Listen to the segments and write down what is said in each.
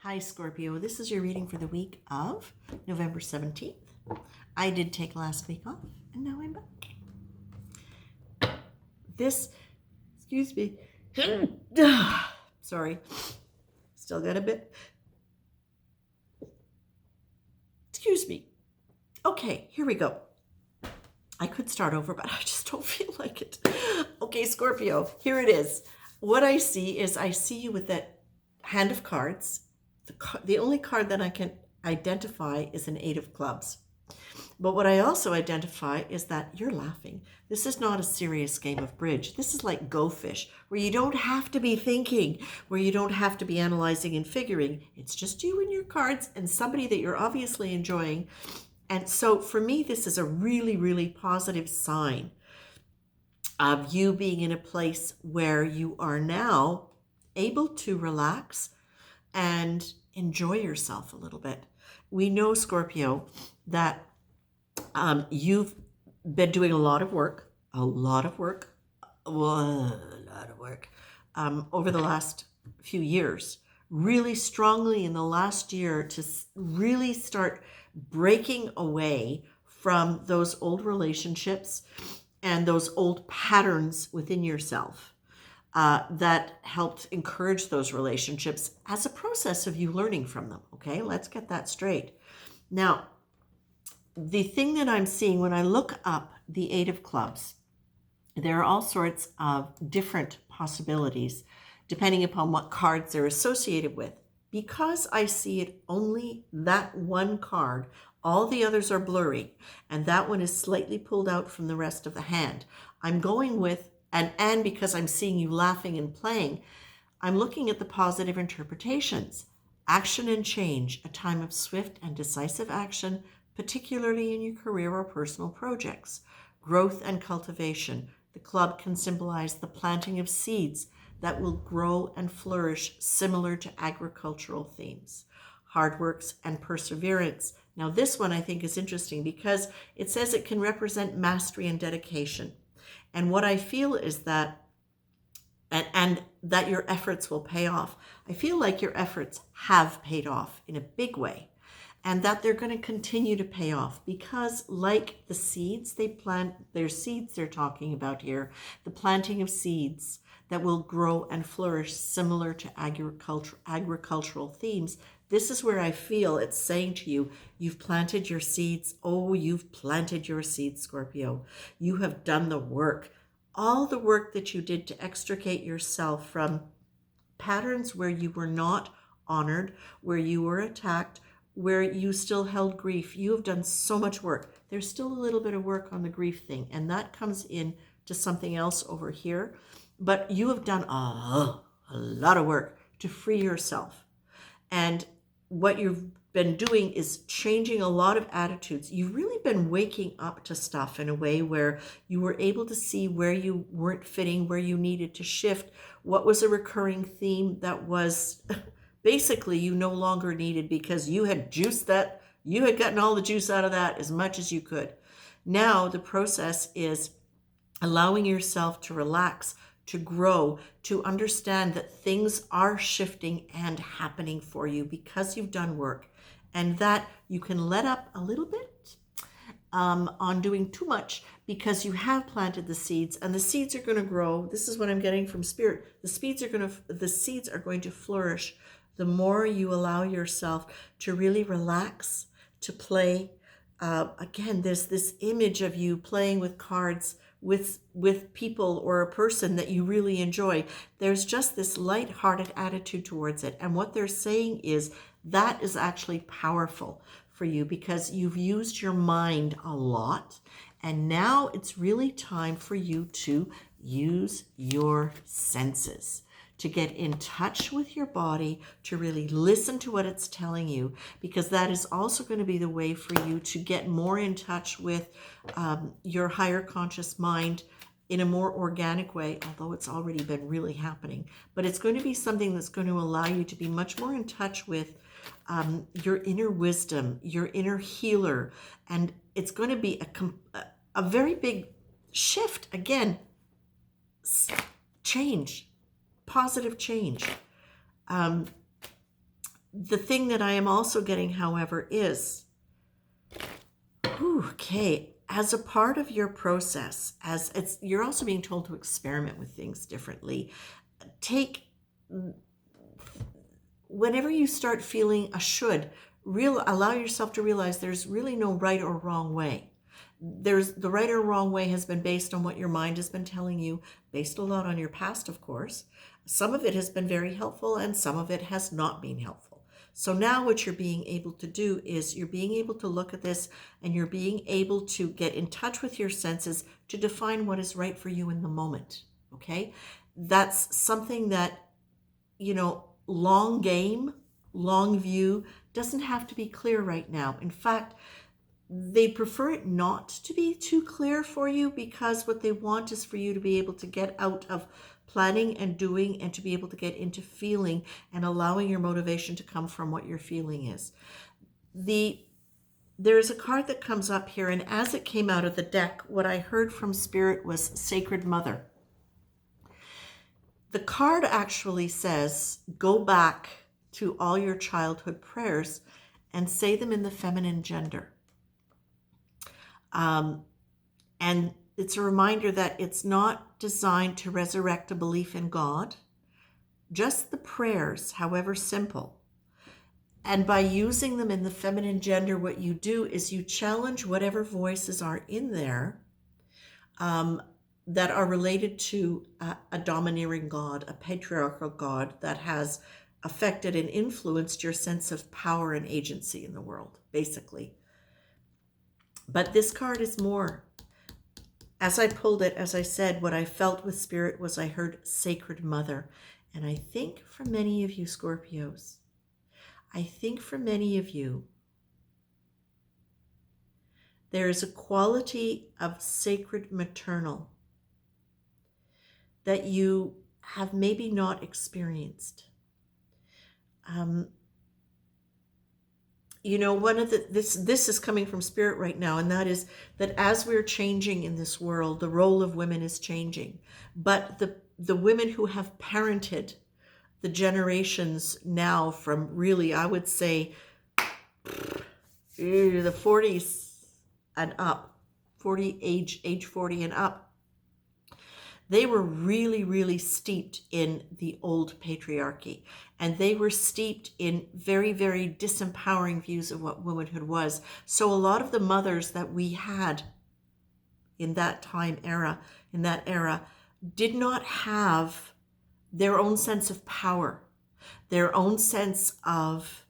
Hi, Scorpio. This is your reading for the week of November 17th. I did take last week off, and now I'm back. Excuse me. Sorry. Still got a bit. Excuse me. Okay, here we go. I could start over, but I just don't feel like it. Okay, Scorpio, here it is. What I see you with that hand of cards. The only card that I can identify is an 8 of clubs. But what I also identify is that you're laughing. This is not a serious game of bridge. This is like Go Fish, where you don't have to be thinking, where you don't have to be analyzing and figuring. It's just you and your cards and somebody that you're obviously enjoying. And so for me, this is a really, really positive sign of you being in a place where you are now able to relax and enjoy yourself a little bit. We know, Scorpio, that you've been doing a lot of work over the last few years, really strongly in the last year to really start breaking away from those old relationships and those old patterns within yourself. That helped encourage those relationships as a process of you learning from them. Okay, let's get that straight. Now, the thing that I'm seeing when I look up the 8 of clubs, there are all sorts of different possibilities depending upon what cards they're associated with. Because I see it only that one card, all the others are blurry, and that one is slightly pulled out from the rest of the hand. I'm going with and because I'm seeing you laughing and playing, I'm looking at the positive interpretations. Action and change, a time of swift and decisive action, particularly in your career or personal projects. Growth and cultivation. The club can symbolize the planting of seeds that will grow and flourish, similar to agricultural themes. Hard works and perseverance. Now this one I think is interesting because it says it can represent mastery and dedication. And what I feel is that, and that your efforts will pay off. I feel like your efforts have paid off in a big way, and that they're going to continue to pay off because, like the seeds they plant, their seeds they're talking about here, the planting of seeds that will grow and flourish similar to agricultural themes. This is where I feel it's saying to you, you've planted your seeds. Oh, you've planted your seeds, Scorpio. You have done the work. All the work that you did to extricate yourself from patterns where you were not honored, where you were attacked, where you still held grief. You have done so much work. There's still a little bit of work on the grief thing, and that comes in to something else over here. But you have done a lot of work to free yourself. And what you've been doing is changing a lot of attitudes. You've really been waking up to stuff in a way where you were able to see where you weren't fitting, where you needed to shift, what was a recurring theme that was basically you no longer needed because you had juiced that, you had gotten all the juice out of that as much as you could. Now the process is allowing yourself to relax, to grow, to understand that things are shifting and happening for you because you've done work, and that you can let up a little bit on doing too much because you have planted the seeds, and the seeds are going to grow. This is what I'm getting from Spirit. The seeds are going to flourish the more you allow yourself to really relax, to play. Again, there's this image of you playing with cards with people or a person that you really enjoy. There's just this light-hearted attitude towards it. And what they're saying is that is actually powerful for you because you've used your mind a lot. And now it's really time for you to use your senses, to get in touch with your body, to really listen to what it's telling you, because that is also going to be the way for you to get more in touch with your higher conscious mind in a more organic way, although it's already been really happening. But it's going to be something that's going to allow you to be much more in touch with your inner wisdom, your inner healer, and it's going to be a very big shift. Again, change. Positive change. The thing that I am also getting, however, is, okay, as a part of your process, you're also being told to experiment with things differently. Take, whenever you start feeling a should, allow yourself to realize there's really no right or wrong way. The right or wrong way has been based on what your mind has been telling you, based a lot on your past, of course. Some of it has been very helpful and some of it has not been helpful. So now what you're being able to do is you're being able to look at this and you're being able to get in touch with your senses to define what is right for you in the moment. Okay? That's something that, long game, long view doesn't have to be clear right now. In fact, they prefer it not to be too clear for you, because what they want is for you to be able to get out of planning and doing and to be able to get into feeling and allowing your motivation to come from what your feeling is. There's a card that comes up here, and as it came out of the deck, what I heard from Spirit was Sacred Mother. The card actually says, go back to all your childhood prayers and say them in the feminine gender. And it's a reminder that it's not designed to resurrect a belief in God, just the prayers, however simple. And by using them in the feminine gender, what you do is you challenge whatever voices are in there that are related to a domineering God, a patriarchal God that has affected and influenced your sense of power and agency in the world, basically. But this card is more. As I pulled it, as I said, what I felt with Spirit was I heard Sacred Mother. And I think for many of you Scorpios, there is a quality of sacred maternal that you have maybe not experienced. One of this is coming from Spirit right now, and that is that as we're changing in this world, the role of women is changing. But the women who have parented the generations now from really, I would say, the 40s and up, age 40 and up, they were really, really steeped in the old patriarchy. And they were steeped in very, very disempowering views of what womanhood was. So a lot of the mothers that we had in that era, did not have their own sense of power, their own sense of,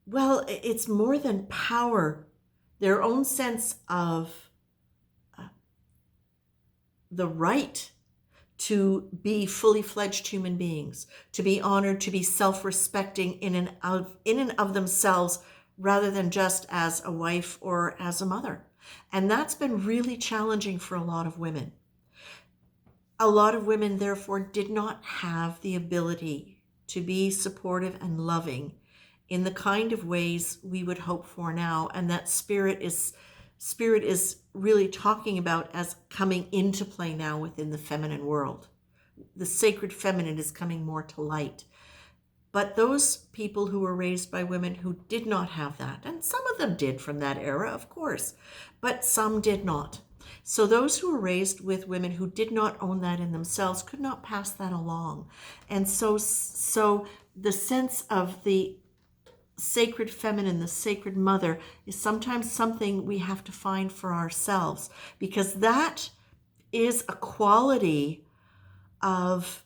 well, it's more than power, their own sense of the right to be fully fledged human beings, to be honored, to be self-respecting in and of themselves, rather than just as a wife or as a mother. And that's been really challenging for a lot of women. A lot of women, therefore, did not have the ability to be supportive and loving in the kind of ways we would hope for now, and that Spirit is really talking about as coming into play now within the feminine world. The sacred feminine is coming more to light. But those people who were raised by women who did not have that, and some of them did from that era, of course, but some did not. So those who were raised with women who did not own that in themselves could not pass that along. And so the sense of the sacred feminine, the sacred mother, is sometimes something we have to find for ourselves, because that is a quality of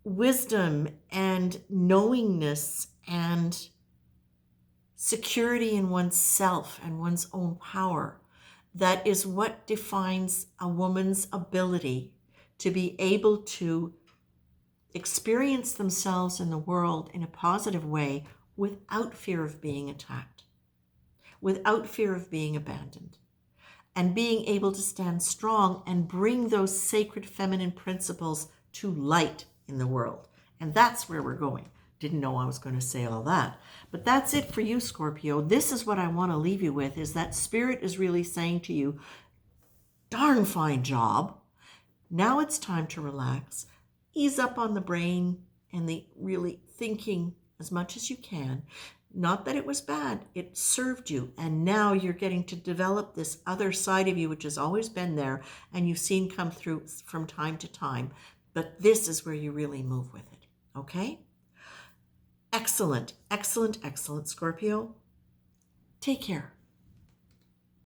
wisdom and knowingness and security in oneself and one's own power. That is what defines a woman's ability to be able to experience themselves in the world in a positive way without fear of being attacked, without fear of being abandoned, and being able to stand strong and bring those sacred feminine principles to light in the world. And that's where we're going. Didn't know I was going to say all that. But that's it for you, Scorpio. This is what I want to leave you with, is that Spirit is really saying to you, darn fine job. Now it's time to relax. ease up on the brain and the really thinking as much as you can. Not that it was bad, it served you. And now you're getting to develop this other side of you, which has always been there and you've seen come through from time to time. But this is where you really move with it. Okay? Excellent, excellent, excellent, Scorpio. Take care.